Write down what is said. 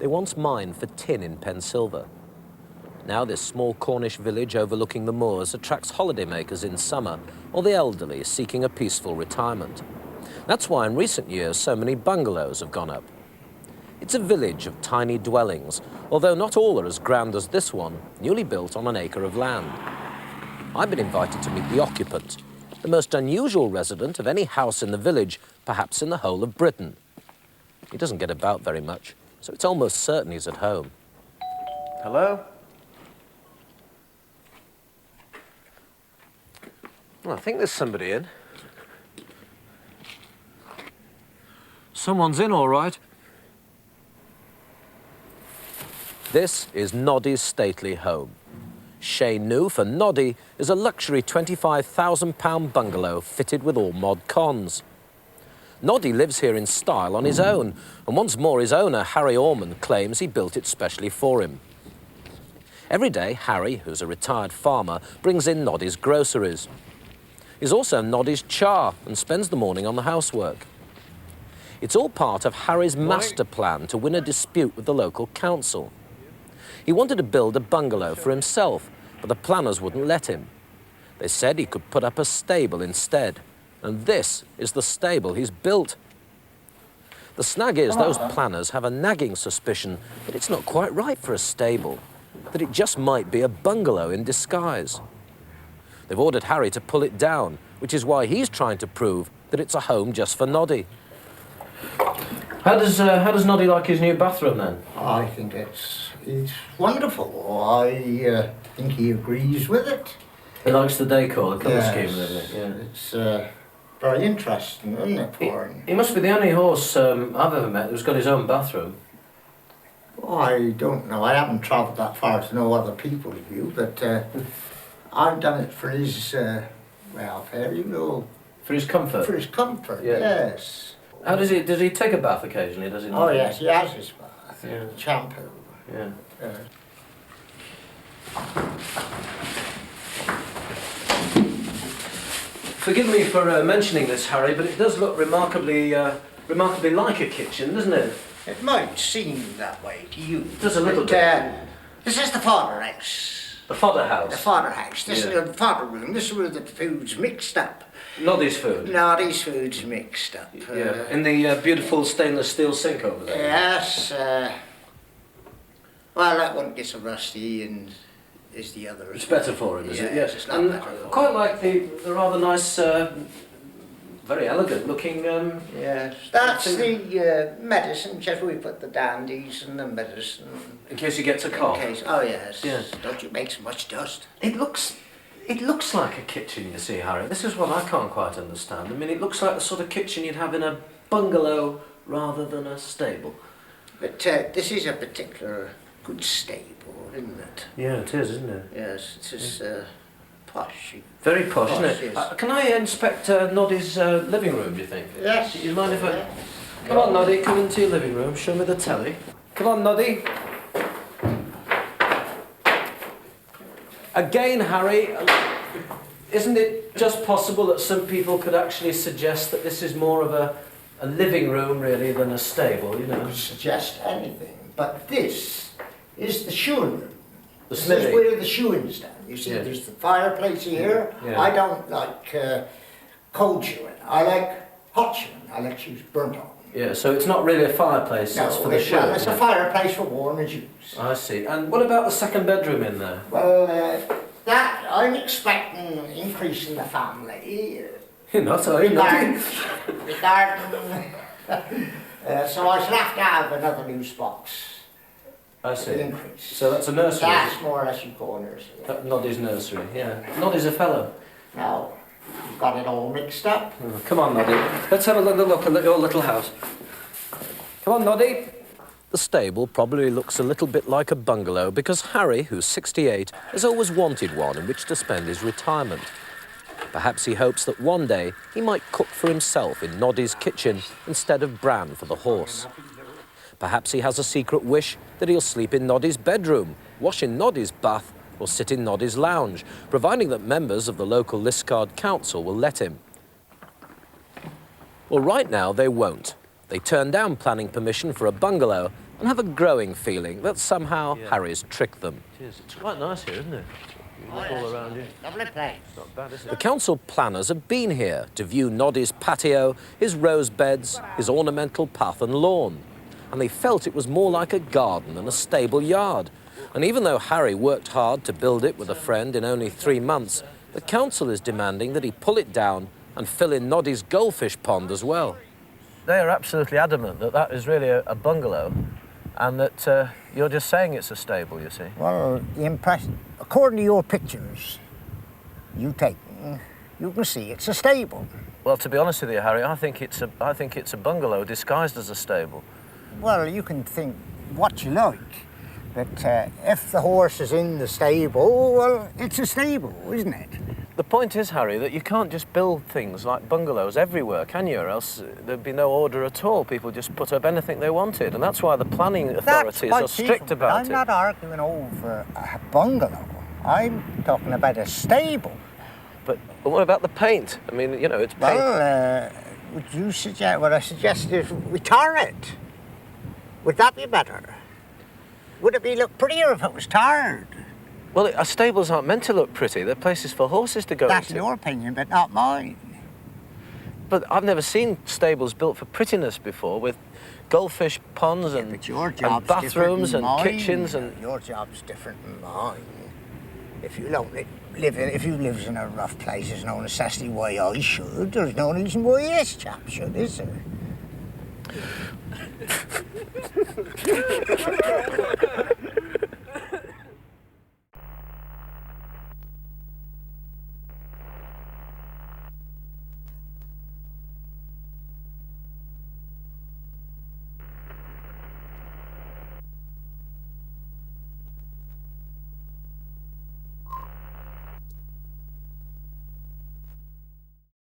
They once mined for tin in Pensilva. Now this small Cornish village overlooking the moors attracts holidaymakers in summer or the elderly seeking a peaceful retirement. That's why in recent years so many bungalows have gone up. It's a village of tiny dwellings, although not all are as grand as this one, newly built on an acre of land. I've been invited to meet the occupant, the most unusual resident of any house in the village, perhaps in the whole of Britain. He doesn't get about very much, so it's almost certain he's at home. Hello? Well, I think there's somebody in. Someone's in, all right. This is Noddy's stately home. Chez Nous for Noddy is a luxury £25,000 bungalow fitted with all mod cons. Noddy lives here in style on his own, and once more his owner, Harry Orman, claims he built it specially for him. Every day, Harry, who's a retired farmer, brings in Noddy's groceries. He's also Noddy's char and spends the morning on the housework. It's all part of Harry's master plan to win a dispute with the local council. He wanted to build a bungalow for himself, but the planners wouldn't let him. They said he could put up a stable instead, and this is the stable he's built. The snag is those planners have a nagging suspicion that it's not quite right for a stable, that it just might be a bungalow in disguise. They've ordered Harry to pull it down, which is why he's trying to prove that it's a home just for Noddy. How does Noddy like his new bathroom, then? I think it's wonderful. I think he agrees with it. He likes the decor, the colour Yes, scheme, doesn't he? Yeah. It's very interesting, isn't it, for him? He must be the only horse I've ever met who's got his own bathroom. I don't know. I haven't travelled that far to know other people's view, but I've done it for his welfare, you know. For his comfort? For his comfort, Yeah. yes. How does he take a bath occasionally, does he not? Oh, yes, he has his bath. Yeah. Shampoo. Yeah. Forgive me for mentioning this, Harry, but it does look remarkably like a kitchen, doesn't it? It might seem that way to you. It does a little bit. This is the fodder house. The fodder house? The fodder house. This Yeah. is the fodder room. This is where the food's mixed up. Noddy's food? Noddy's food's mixed up. Yeah, in the beautiful stainless steel sink over there. Yes. Well, that one gets a rusty and is the other. It's better for him, is it? Yes, Yes. it's not And better for quite like the rather nice, very elegant looking... Yes. That's the medicine, just we put the dandies and the medicine. In case he gets a cough. Oh, yes. Yes. Don't you make so much dust. It looks like a kitchen, you see, Harry. This is what I can't quite understand. I mean, it looks like the sort of kitchen you'd have in a bungalow rather than a stable. But this is a particular good stable, isn't it? Yeah, it is, isn't it? Yes, it is posh. Very posh, isn't it? Yes. Can I inspect Noddy's living room, do you think? Yes. Do you mind if I... Yeah. Come on, Noddy, come into your living room. Show me the telly. Come on, Noddy. Again, Harry, isn't it just possible that some people could actually suggest that this is more of a living room, really, than a stable, you I know? could suggest anything, but this is the shoeing room. The This smithy. is where the shoeing's done. You see, Yeah. there's the fireplace here. Yeah. I don't like cold shoeing. I like hot shoeing. I like shoes burnt on. Yeah, so it's not really a fireplace, it's for the show. Well, it's a fireplace for warming shoes. I see. And what about the second bedroom in there? Well, that I'm expecting an increase in the family. You're not, are you? Noddy? The garden. So I shall have to have another loose box. I see. Increase. So that's a nursery? That's more or less your corners. Noddy's nursery, yeah. Noddy's a fellow. Now, you've got it all mixed up. Oh, come on, Noddy. Let's have a look at your little house. Come on, Noddy. The stable probably looks a little bit like a bungalow because Harry, who's 68, has always wanted one in which to spend his retirement. Perhaps he hopes that one day he might cook for himself in Noddy's kitchen instead of bran for the horse. Perhaps he has a secret wish that he'll sleep in Noddy's bedroom, wash in Noddy's bath, or sit in Noddy's lounge, providing that members of the local Liscard Council will let him. Well, right now they won't. They turned down planning permission for a bungalow and have a growing feeling that somehow Harry's tricked them. It is. It's quite nice here, isn't it? You look all around you. Lovely place. Not bad, is The it? council planners have been here to view Noddy's patio, his rose beds, his ornamental path and lawn. And they felt it was more like a garden than a stable yard. And even though Harry worked hard to build it with a friend in only 3 months, the council is demanding that he pull it down and fill in Noddy's goldfish pond as well. They are absolutely adamant that that is really a bungalow and that you're just saying it's a stable, you see. Well, the impression, according to your pictures you taken, you can see it's a stable. Well, to be honest with you, Harry, I think it's a bungalow disguised as a stable. Well, you can think what you like, but if the horse is in the stable, well, it's a stable, isn't it? The point is, Harry, that you can't just build things like bungalows everywhere, can you? Or else there'd be no order at all. People just put up anything they wanted, and that's why the planning authorities are strict about it. I'm not arguing over a bungalow. I'm talking about a stable. But what about the paint? I mean, you know, it's paint. Well, would you suggest, what I suggested is we tar it. Would that be better? Would it look prettier if it was tarred? Well, stables aren't meant to look pretty. They're places for horses to go That's into. your opinion, but not mine. But I've never seen stables built for prettiness before, with goldfish ponds and, But your and job's bathrooms different and than mine. kitchens and. Your job's different than mine. If you don't if you live in a rough place, there's no necessity why I should. There's no reason why this chap should, is there?